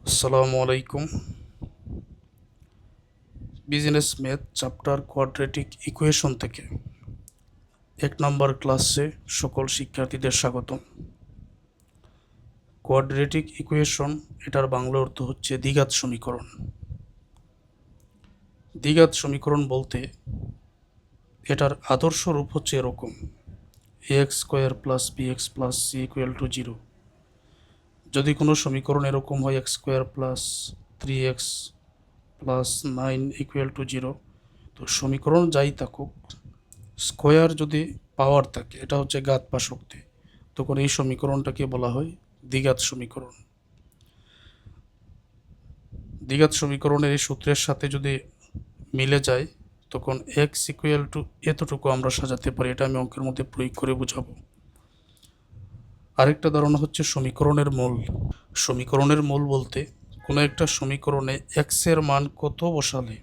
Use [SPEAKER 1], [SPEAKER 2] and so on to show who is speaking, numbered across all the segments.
[SPEAKER 1] আসসালামু আলাইকুম। Business math chapter quadratic equation থেকে 1 নম্বর ক্লাসে সকল শিক্ষার্থীদের স্বাগতম। কোয়াড্রেটিক ইকুয়েশন এটার বাংলা অর্থ হচ্ছে দ্বিঘাত সমীকরণ। দ্বিঘাত সমীকরণ বলতে এটার আদর্শ রূপ হচ্ছে এরকম: ax² + bx + c = 0। যদি কোনো সমীকরণ এরকম হয় x² + 3x + 9 = 0, তো সমীকরণ যাই থাকুক, স্কোয়ার যদি পাওয়ার থাকে, এটা হচ্ছে ঘাত বা শক্তি, তখন এই সমীকরণটাকে বলা হয় দ্বিঘাত সমীকরণ। দ্বিঘাত সমীকরণের এই সূত্রের সাথে যদি মিলে যায়, তখন x = এতটুকু আমরা সাজাতে পারি। এটা আমি অঙ্কের মধ্যে প্রয়োগ করে বোঝাবো। আরেকটা ধারণা হচ্ছে সমীকরণের মূল। সমীকরণের মূল বলতে কোনো একটা সমীকরণে x এর মান কত বসালে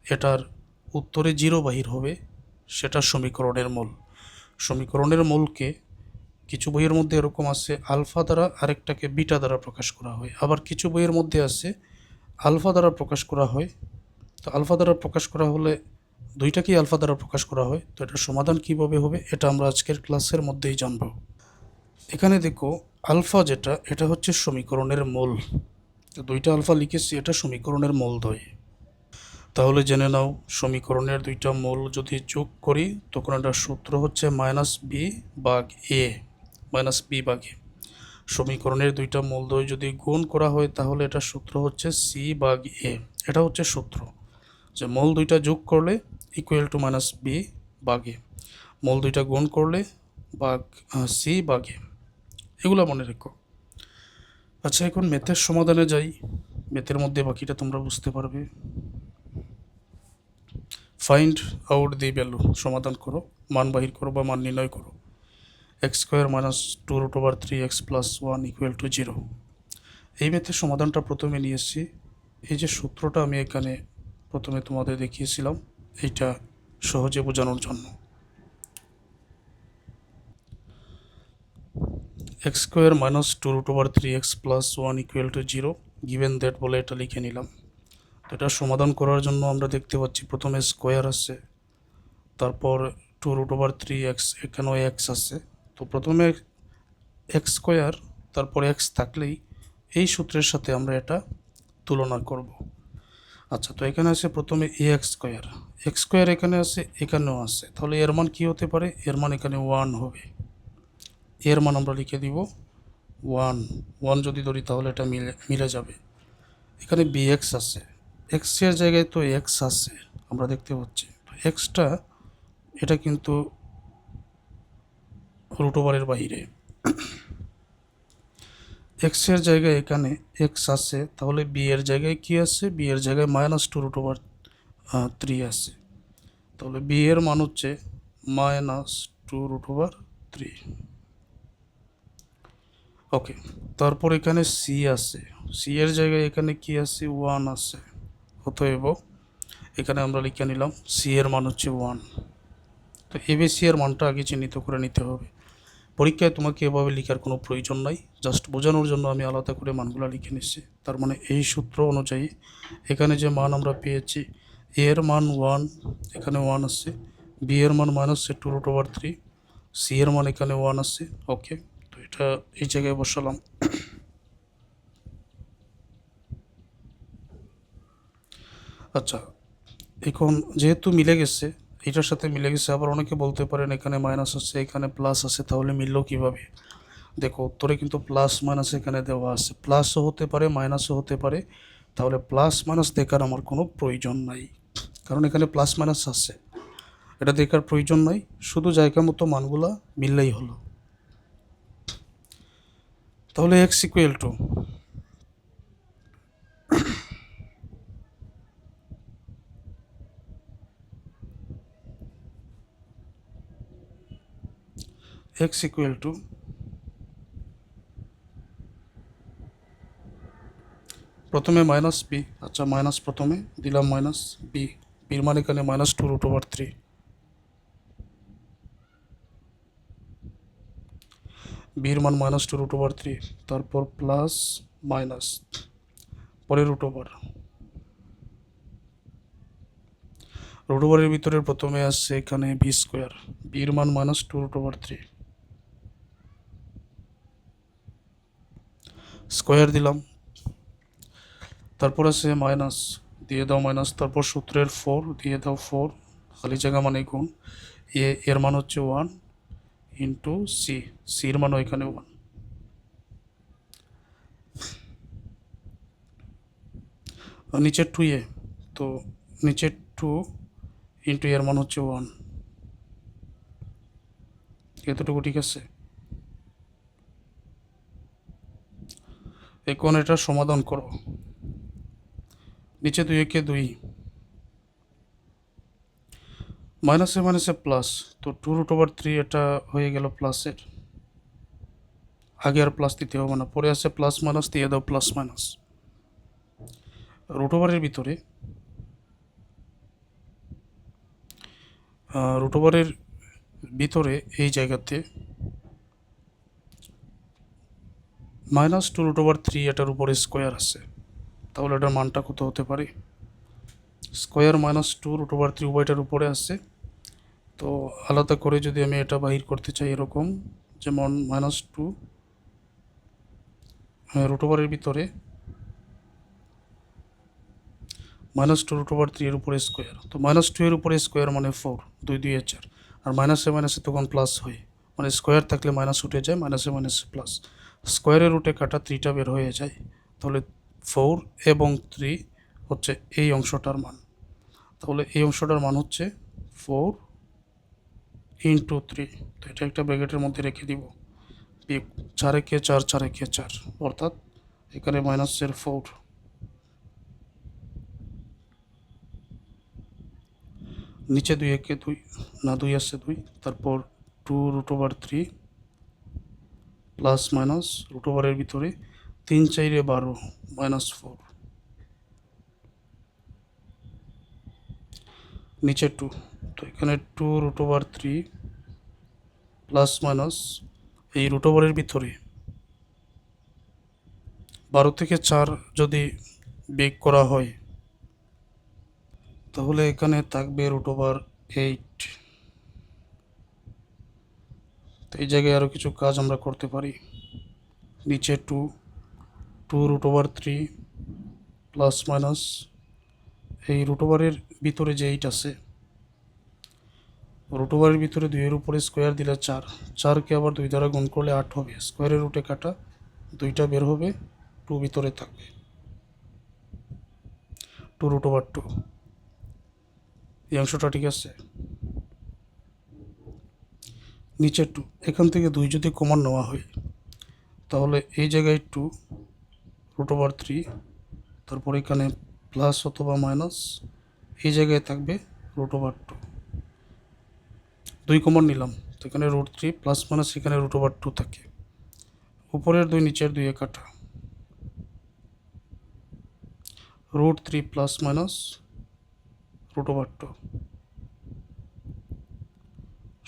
[SPEAKER 1] এটার উত্তরে 0 বাহির হবে, সেটা সমীকরণের মূল। সমীকরণের মূলকে কিছু বইয়ের মধ্যে এরকম আছে আলফা দ্বারা, আরেকটাকে বিটা দ্বারা প্রকাশ করা হয়। আবার কিছু বইয়ের মধ্যে আছে আলফা দ্বারা প্রকাশ করা হয়। তো আলফা দ্বারা প্রকাশ করা হলে দুইটাকেই আলফা দ্বারা প্রকাশ করা হয়। তো এটার সমাধান কিভাবে হবে এটা আমরা আজকের ক্লাসের মধ্যেই জানব। এখানে দেখো, আলফা যেটা, এটা হচ্ছে সমীকরণের মূল। তো দুইটা আলফা লিখেছি, এটা সমীকরণের মূলদ্বয়। তাহলে জেনে নাও, সমীকরণের দুইটা মূল যদি যোগ করি, তখন এটার সূত্র হচ্ছে -b/a, -b/a। সমীকরণের দুইটা মূলদ্বয় যদি গুণ করা হয়, তাহলে এটার সূত্র হচ্ছে c/a। এটা হচ্ছে সূত্র যে মূল দুইটা যোগ করলে ইকুয়াল টু -b/a, মূল দুইটা গুণ করলে ভাগ c/a। এগুলো মনে রেখো। আচ্ছা, এখন ম্যাথের সমাধানে যাই। ম্যাথের মধ্যে বাকিটা তোমরা বুঝতে পারবে। ফাইন্ড আউট দি ভ্যালু, সমাধান করো, মান বাহির করো বা মান নির্ণয় করো। x² - 2√3x + 1 = 0। এই ম্যাথের সমাধানটা প্রথমে নিয়েছি। এই যে সূত্রটা আমি এখানে প্রথমে তোমাদের দেখিয়েছিলাম, এইটা সহজে বোঝানোর জন্য। x² - 2√3x + 1 = 0 গিভেন দ্যাট বলে এটা লিখে নিলাম। তো এটা সমাধান করার জন্য আমরা দেখতে পাচ্ছি প্রথমে স্কোয়ার আছে, তারপর 2√3x, এখানেও x আছে। তো প্রথমে x², তারপর x থাকলেই এই সূত্রের সাথে আমরা এটা তুলনা করব। আচ্ছা, তো এখানে আছে প্রথমে x², এখানে আছে, এখানেও আছে। তাহলে এর মান কি হতে পারে? এর মান এখানে 1 হবে। এর মান আমরা লিখে দিব 1 যদি ধরি, তাহলে এটা মিলে যাবে। এখানে bx আছে, x এর জায়গায় তো x আছে, আমরা দেখতে পাচ্ছি। এক্সটা এটা কিন্তু √এর বাইরে। এক্স এর জায়গায় এখানে এক্স আছে, তাহলে বি এর জায়গায় কি আছে? বি এর জায়গায় -2√3 আছে। তাহলে বি এর মান হচ্ছে -2√3। ওকে, তারপর এখানে সি আছে, সি এর জায়গায় এখানে কি আছে? 1 আছে। অতএব এখানে আমরা লিখে নিলাম সি এর মান হচ্ছে 1। তো এবিসি এর মানটা আগে চিহ্নিত করে নিতে হবে। পরীক্ষায় তোমাকে এভাবে লেখার কোনো প্রয়োজন নাই, জাস্ট বোঝানোর জন্য আমি আলাদা করে মানগুলো লিখে নিচ্ছি। তার মানে এই সূত্র অনুযায়ী এখানে যে মান আমরা পেয়েছি, এ এর মান 1, এখানে 1 আছে, বি এর মান -2√3, সি এর মান এখানে 1 আছে। ওকে, তো এটা এই জায়গায় বসালাম। আচ্ছা, এখন যেহেতু মিলে গেছে, এটার সাথে মিলে গেছে, আবার অনেকে বলতে পারেন এখানে মাইনাস আছে, এখানে প্লাস আছে, তাহলে মিললো কীভাবে? দেখো, উত্তরে কিন্তু প্লাস মাইনাস এখানে দেওয়া আছে, প্লাসও হতে পারে মাইনাসও হতে পারে। তাহলে প্লাস মাইনাস দেখার আমার কোনো প্রয়োজন নাই, কারণ এখানে প্লাস মাইনাস আছে, এটা দেখার প্রয়োজন নাই। শুধু জায়গা মতো মানগুলা মিললেই হলো। তাহলে এক্স ইকুয়াল টু প্রথমে মাইনাস বি। আচ্ছা, মাইনাস প্রথমে দিলাম মাইনাস বি, বির মান এখানে -2√3, বির মান -2√3, তারপর প্লাস মাইনাস পরে রুট ওভার। রুট ওভারের ভিতরে প্রথমে আসছে এখানে বি স্কোয়ার, বির মান -2√3 স্কোয়ার দিলাম। তারপর আছে মাইনাস, দিয়ে দাও মাইনাস, তারপর সূত্রের 4 দিয়ে দাও 4, খালি জায়গা মানে গুণ, এর মান হচ্ছে 1 ইন্টু সির মানও এখানে 1। নিচের 2a, তো নিচের 2 ইন্টু এর মান হচ্ছে 1, এতটুকু ঠিক আছে। এখন এটা সমাধান করো। নিচে 2 একে 2, মাইনাসে মাইনাসে প্লাস, তো 2√3 এটা হয়ে গেল প্লাসের, আগে আর প্লাস দিতে হবে না, পরে আছে প্লাস মাইনাস, দিয়ে দাও প্লাস মাইনাস। রুট ওভারের ভিতরে এই জায়গাতে -2√3 এটার উপরে স্কোয়ার আছে, তাহলে এটার মানটা কত হতে পারে? স্কোয়ার -2√3 উভয়টার উপরে আছে, তো আলাদা করে যদি আমি এটা বাহির করতে চাই এরকম, যেমন -2 রুট ওভারের ভিতরে -2√3 এর উপরে স্কোয়ার, তো -2 এর উপরে স্কোয়ার মানে 4, 2 2 4, আর মাইনাসে মাইনাসে তখন প্লাস হয়, মানে স্কোয়ার থাকলে মাইনাস উঠে যায়, মাইনাসে মাইনাসে প্লাস, স্কোয়ারের রুটে কাটা 3টা বের হয়ে যায়, তাহলে 4 এবং 3 হচ্ছে এই অংশটার মান, তাহলে এই অংশটার মান হচ্ছে 4 ইন্টু 3, তো এটা একটা ব্র্যাকেটের মধ্যে রেখে দিব, 4 একে 4, 4 একে 4, অর্থাৎ এখানে মাইনাসের 4, নিচে 2 একে 2, না 2 আসছে 2, তারপর 2√3 প্লাস মাইনাস রুট ওভারের ভিতরে 3 4 12 -4, নিচে 2, তো এখানে 2√3 প্লাস মাইনাস এই রুট ওভারের ভিতরে 12 থেকে 4 যদি বিয়োগ করা হয় তাহলে এখানে থাকবে √8, তো এই জায়গায় আরও কিছু কাজ আমরা করতে পারি। নিচে 2√3 প্লাস মাইনাস এই রুট ওভারের ভিতরে যে 8 আছে, রুট ওভারের ভিতরে 2 এর উপরে স্কোয়ার দিলে 4, 4কে আবার 2 দ্বারা গুণ করলে 8 হবে, স্কোয়ারের রুটে কাটা 2টা বের হবে, 2 ভিতরে থাকবে, 2√2, এই অংশটা ঠিক আছে। নিচে 2, এখান থেকে 2 যদি কমন নেওয়া হয় তাহলে এই জায়গায় 2√3, তারপর এখানে প্লাস অথবা মাইনাস, এই জায়গায় থাকবে √2, 2 কমন নিলাম, তো এখানে √3 প্লাস মাইনাস এখানে √2 থাকে, উপরের 2 নিচের 2 এ কাটা, √3 প্লাস মাইনাস √2,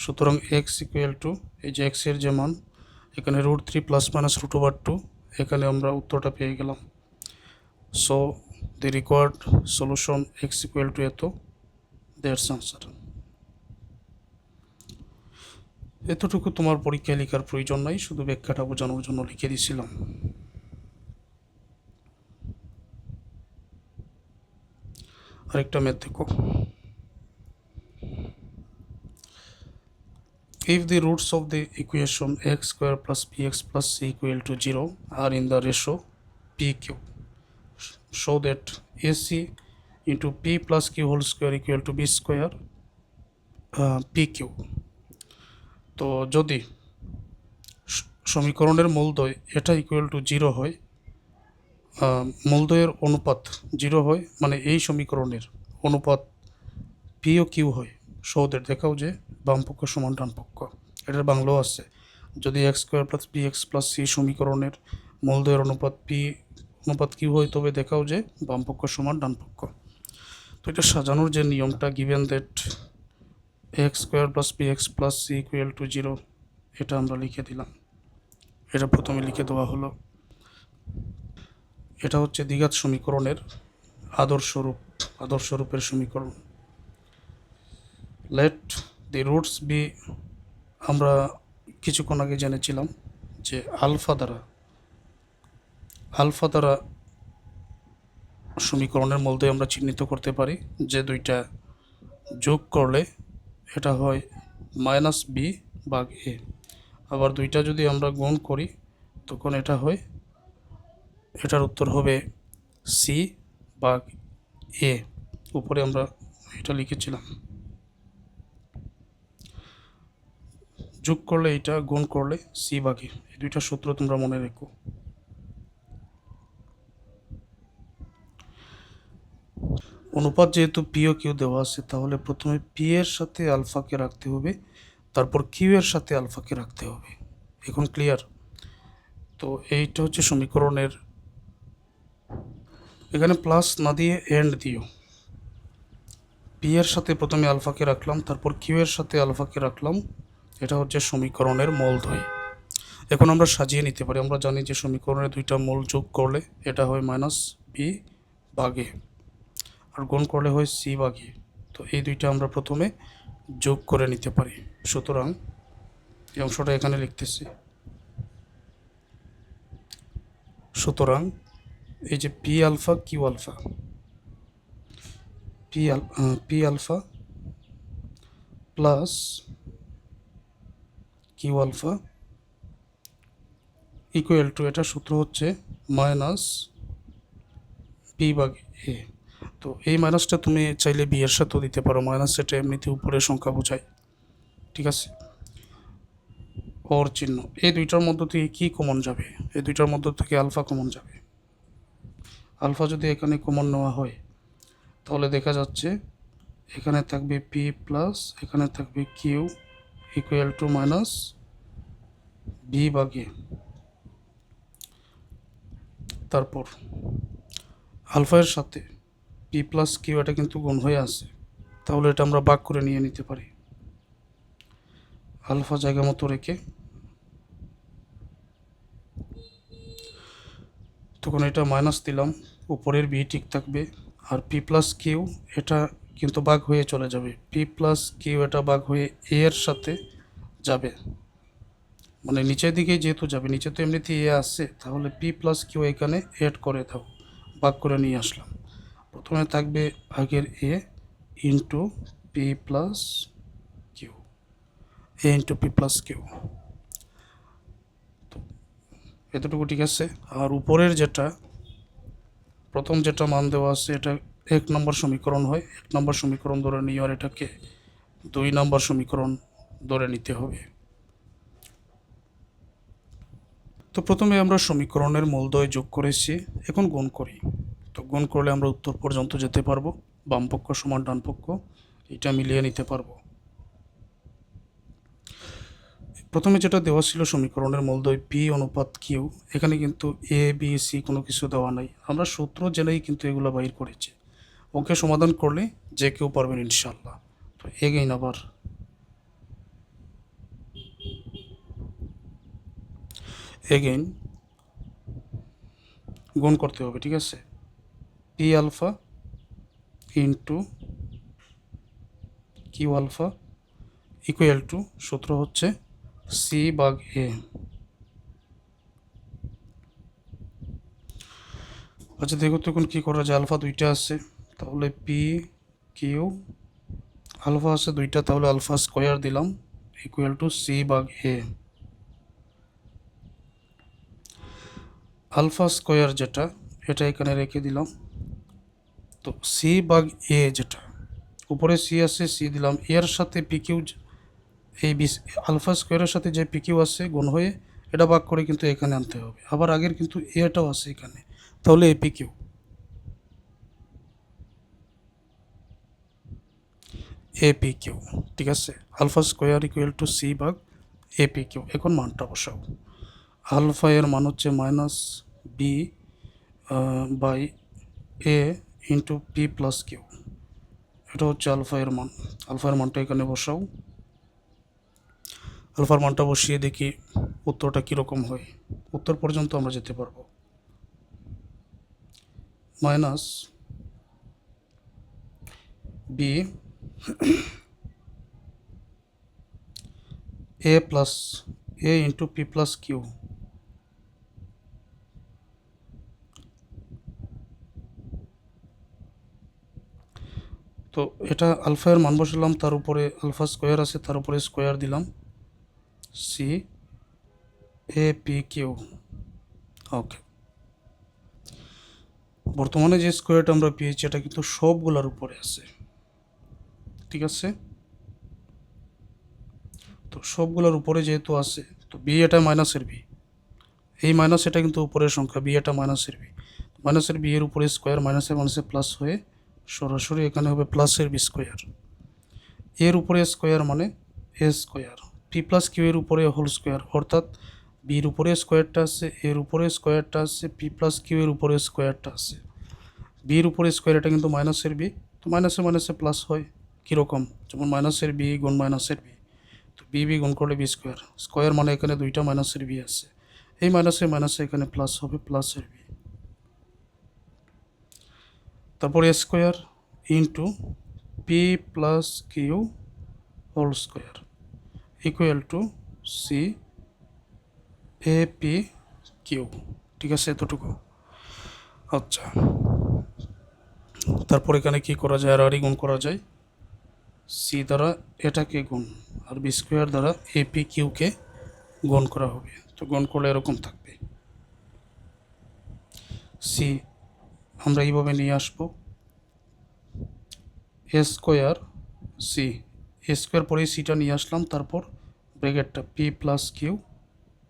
[SPEAKER 1] সুতরাং x ইকুয়াল টু এই যে x এর যে মান এখানে √3 প্লাস মাইনাস √2, এখানে আমরা উত্তরটা পেয়ে গেলাম। So the required solution x equal to এত, দ্যাটস আনসার। এতটুকু তোমার পরীক্ষায় লেখার প্রয়োজন নাই, শুধু ব্যাখ্যাটা বোঝানোর জন্য লিখে দিয়েছিলাম। আরেকটা ম্যাথ দেখো। If the roots of the equation x square plus bx plus c equal to 0 are in the ratio pq, show that ac into p plus q whole square equal to b square pq। তো যদি সমীকরণের মূলদ্বয় এটা equal to 0 হয়, মূলদ্বয়ের অনুপাত 0 হয়, মানে এই সমীকরণের অনুপাত পি ও কিউ হয়, শো দ্যাট, দেখাও যে বাম পক্ষ সমান ডান পক্ষ, এটার বাংলাও আছে, যদি x square plus b x plus c সমীকরণের মূলদ্বয়ের অনুপাত পি অনুপাত কিউ হয়, তবে দেখাও যে বাম পক্ষ সমান ডান পক্ষ। তো এটা সাজানোর যে নিয়মটা, given that x square plus b x plus c equal to 0, এটা আমরা লিখে দিলাম, এটা প্রথমে লিখে দেওয়া হলো। এটা হচ্ছে দ্বিঘাত সমীকরণের আদর্শ রূপের সমীকরণ। লেট দি রুটস বি, আমরা কিছুক্ষণ আগে জেনেছিলাম যে আলফা দ্বারা সমীকরণের মধ্যে আমরা চিহ্নিত করতে পারি যে দুইটা যোগ করলে এটা হয় -b/a, আবার দুইটা যদি আমরা গুণ করি তখন এটা হয়, এটার উত্তর হবে c/a। উপরে আমরা এটা লিখেছিলাম, যোগ করলে এটা, গুণ করলে c/a। এই দুইটা সূত্র তোমরা মনে রেখো। অনুপাত যেহেতু পি ও কিউ দেওয়া আছে, তাহলে প্রথমে পি এর সাথে আলফাকে রাখতে হবে, তারপর কিউ এর সাথে আলফাকে রাখতে হবে। এখন ক্লিয়ার? তো এইটা হচ্ছে সমীকরণের, এখানে প্লাস না দিয়ে এন্ড দিও। পি এর সাথে প্রথমে আলফাকে রাখলাম, তারপর কিউ এর সাথে আলফাকে রাখলাম, এটা হচ্ছে সমীকরণের মূলদ্বয়। এখন আমরা সাজিয়ে নিতে পারি। আমরা জানি যে সমীকরণের দুইটা মূল যোগ করলে এটা হয় -b/a, আর গুণ করলে হয় c/a। তো এই দুইটা আমরা প্রথমে যোগ করে নিতে পারি। সুতরাং এই অংশটা এখানে লিখতেছি। সুতরাং এই যে p alpha q alpha, p alpha plus q alpha equal to, এটা সূত্র হচ্ছে -b/a। তো এই মাইনাসটা তুমি চাইলে বি এর সাথেও দিতে পারো, মাইনাস এটা এমনিতে উপরের সংখ্যা বোঝায়, ঠিক আছে। ওর চিহ্ন, এই দুইটার মধ্য থেকে কি কমন যাবে? এই দুইটার মধ্য থেকে আলফা কমন যাবে। আলফা যদি এখানে কমন নেওয়া হয় তাহলে দেখা যাচ্ছে এখানে থাকবে পি প্লাস এখানে থাকবে কিউ ইকুয়াল টু -b/a। তারপর আলফা এর সাথে পি প্লাস কিউ এটা কিন্তু গুণ হয়ে আছে, তাহলে এটা আমরা ভাগ করে নিয়ে নিতে পারি। আলফা জায়গা মতো রেখে, তখন এটা মাইনাস দিলাম, উপরের বি ঠিক থাকবে, আর পি প্লাস কিউ এটা কিন্তু ভাগ হয়ে চলে যাবে। পি প্লাস কিউ এটা ভাগ হয়ে এ এর সাথে যাবে, মানে নিচের দিকে যেহেতু যাবে, নিচে তো এমনিতে এ আছে, তাহলে পি প্লাস কিউ এখানে এড করে দাও, ভাগ করে নিয়ে আসলাম। প্রথমে থাকবে আগের এ ইন্টু পি প্লাস কিউ, এ ইন্টু পি প্লাস কিউ। তো এতটুকু ঠিক আছে। আর উপরের যেটা প্রথম যেটা মান দেওয়া আছে এটা 1 নম্বর সমীকরণ হয়, 1 নম্বর সমীকরণ ধরে নিই, আর এটাকে 2 নম্বর সমীকরণ ধরে নিতে হবে। তো প্রথমে আমরা সমীকরণের মূলদ্বয় যোগ করেছি, এখন গুণ করি। তো গুণ করলে আমরা উত্তর পর্যন্ত যেতে পারবো, বাম পক্ষ সমান ডান পক্ষ, এটা মিলিয়ে নিতে পারবো। প্রথমে যেটা দেওয়া ছিল সমীকরণের মূলদ্বয় পি অনুপাত কিউ, এখানে কিন্তু এ বি সি কোনো কিছু দেওয়া নাই, আমরা সূত্র জেনেই কিন্তু এগুলো বাইর করেছি। ওকে সমাধান করলে যে কেউ পারবেন ইনশাল্লাহ। তো এগেইন আবার গুণ করতে হবে, ঠিক আছে। P alpha into q alpha equal to, সূত্র হচ্ছে c/a। আচ্ছা দেখো তো এখন কী করা যায়। আলফা দুইটা আছে, তাহলে পি কিউ, আলফা আছে দুইটা, তাহলে আলফা স্কোয়ার দিলাম equal to c/a। Alpha square যেটা, এটা এখানে রেখে দিলাম। তো c/a যেটা, উপরে সি আছে, সি দিলাম, এর সাথে পি কিউ, এই আলফা স্কোয়ারের সাথে যে পি কিউ আছে গুণ হয়ে এটা ভাগ করে কিন্তু এখানে আনতে হবে। আবার আগের কিন্তু এটাও আছে এখানে, তাহলে এ পি কিউ, ঠিক আছে। Alpha square equal to c/a P Q. এখন মানটা বসাও। আলফা এর মান হচ্ছে -b/a into P plus Q, এটা হচ্ছে আলফা এর মান। আলফার মানটা এখানে বসাও। আলফার মানটা বসিয়ে দেখি উত্তরটা কীরকম হয়, উত্তর পর্যন্ত আমরা যেতে পারবো। Minus B A plus A into P plus Q. তো এটা আলফা এর মান বসালাম, তার উপরে আলফা স্কোয়ার আছে, তার উপরে স্কোয়ার দিলাম, সি এ পি কিউ। ওকে, বর্তমানে যে স্কোয়ারটা আমরা পেয়েছি এটা কিন্তু সবগুলোর উপরে আছে, ঠিক আছে। তো সবগুলোর উপরে যেহেতু আছে, তো বি এটা মাইনাসের বি, এই মাইনাস এটা কিন্তু উপরের সংখ্যা, বি এটা মাইনাসের বি, মাইনাসের বি এর উপরে স্কোয়ার, মাইনাসে মাইনাসে প্লাস হয়ে সরাসরি এখানে হবে প্লাসের বি স্কোয়ার। এর উপরে স্কোয়ার মানে এ স্কোয়ার, পি প্লাস কিউ এর উপরে হোল স্কোয়ার, অর্থাৎ বির উপরে স্কোয়ারটা আছে, এর উপরে স্কোয়ারটা আছে, পি প্লাস কিউ এর উপরে স্কোয়ারটা আছে। বির উপরে স্কোয়ার এটা কিন্তু মাইনাসের বি, তো মাইনাসে মাইনাসে প্লাস হয়, কীরকম, যেমন মাইনাসের বি গুণ মাইনাসের বি, তো বি বি গুণ করলে বি স্কোয়ার, স্কোয়ার মানে এখানে দুইটা মাইনাসের বি আছে, এই মাইনাসে মাইনাসে এখানে প্লাস হবে, প্লাসের বি। তারপরে square into P plus Q whole square equal to C A P Q, ঠিক আছে, এতটুকু। আচ্ছা, তারপর এখানে কি করা যায়, আর গুণ করা যায়, সি দ্বারা এটাকে গুণ, আর বি স্কোয়ার দ্বারা এ পি কিউকে গুণ করা হবে, তো গুণ করলে এরকম থাকবে, সি আমরা এইভাবে নিয়ে আসবো, A square C, A square পরে সিটা নিয়ে আসলাম, তারপর ব্র্যাকেটটা P plus Q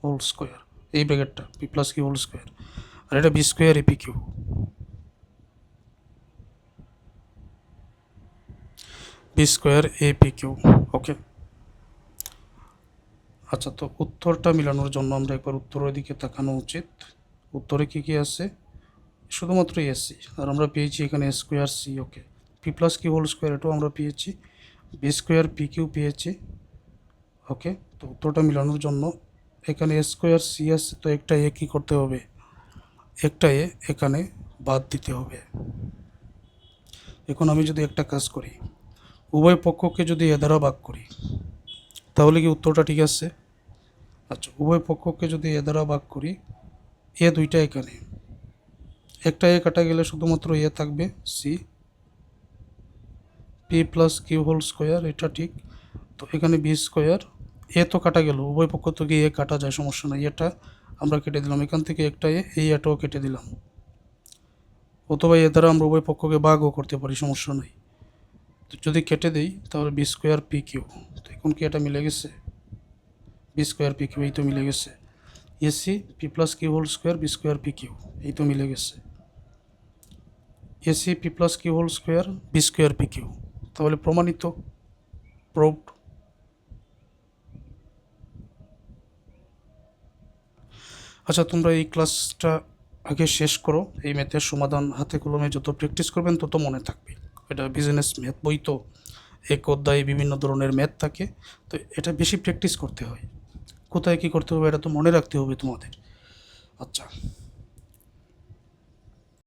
[SPEAKER 1] whole square, এই ব্র্যাকেটটা P plus Q whole square, আর এটা B square AP Q, B square AP Q. Okay, আচ্ছা, তো উত্তরটা মিলানোর জন্য আমরা একবার উত্তরের দিকে তাকানো উচিত। উত্তরে কী কী আছে, শুধুমাত্র এসি, আর আমরা পেয়েছি এখানে square C. Okay, P plus Q whole square এটাও আমরা পেয়েছি, বি স্কোয়ার পি কিউ পেয়েছি। ওকে, তো উত্তরটা মিলানোর জন্য এখানে স্কোয়ার সি আছে, তো একটা এ কী করতে হবে, একটা এ এখানে বাদ দিতে হবে। এখন আমি যদি একটা কাজ করি, উভয় পক্ষকে যদি এ দ্বারা ভাগ করি, তাহলে কি উত্তরটা ঠিক আছে? আচ্ছা, উভয় পক্ষকে যদি এ দ্বারা ভাগ করি, এ দুইটা এখানে, একটা এ কাটা গেলে শুধুমাত্র এ থাকবে, C P plus Q whole square, এটা ঠিক। তো এখানে বি স্কোয়ার, এ তো কাটা গেল, উভয় পক্ষ থেকে এ কাটা যায়, সমস্যা নাই, এটা আমরা কেটে দিলাম, এখান থেকে একটা এ, এই এটাও কেটে দিলাম, অথবা এ দ্বারা আমরা উভয় পক্ষকে ভাগও করতে পারি, সমস্যা নাই। তো যদি কেটে দিই তাহলে বি স্কোয়ার পি কিউ, তো এখন কি এটা মিলে গেছে, বি স্কোয়ার পি কিউ, এই তো মিলে গেছে, A C P plus Q whole square B square P Q, এই তো মিলে গেছে, A C P plus Q whole square B square P Q, তাহলে প্রমাণিত, প্রুভড। আচ্ছা, তোমরা এই ক্লাসটা আগে শেষ করো, এই ম্যাথের সমাধান হাতে কলমে যত প্র্যাকটিস করবেন তত মনে থাকবে। এটা বিজনেস ম্যাথ বই, তো এক অধ্যায়ে বিভিন্ন ধরনের ম্যাথ থাকে, তো এটা বেশি প্র্যাকটিস করতে হয়, কোথায় কী করতে হবে এটা তো মনে রাখতে হবে তোমাদের। আচ্ছা।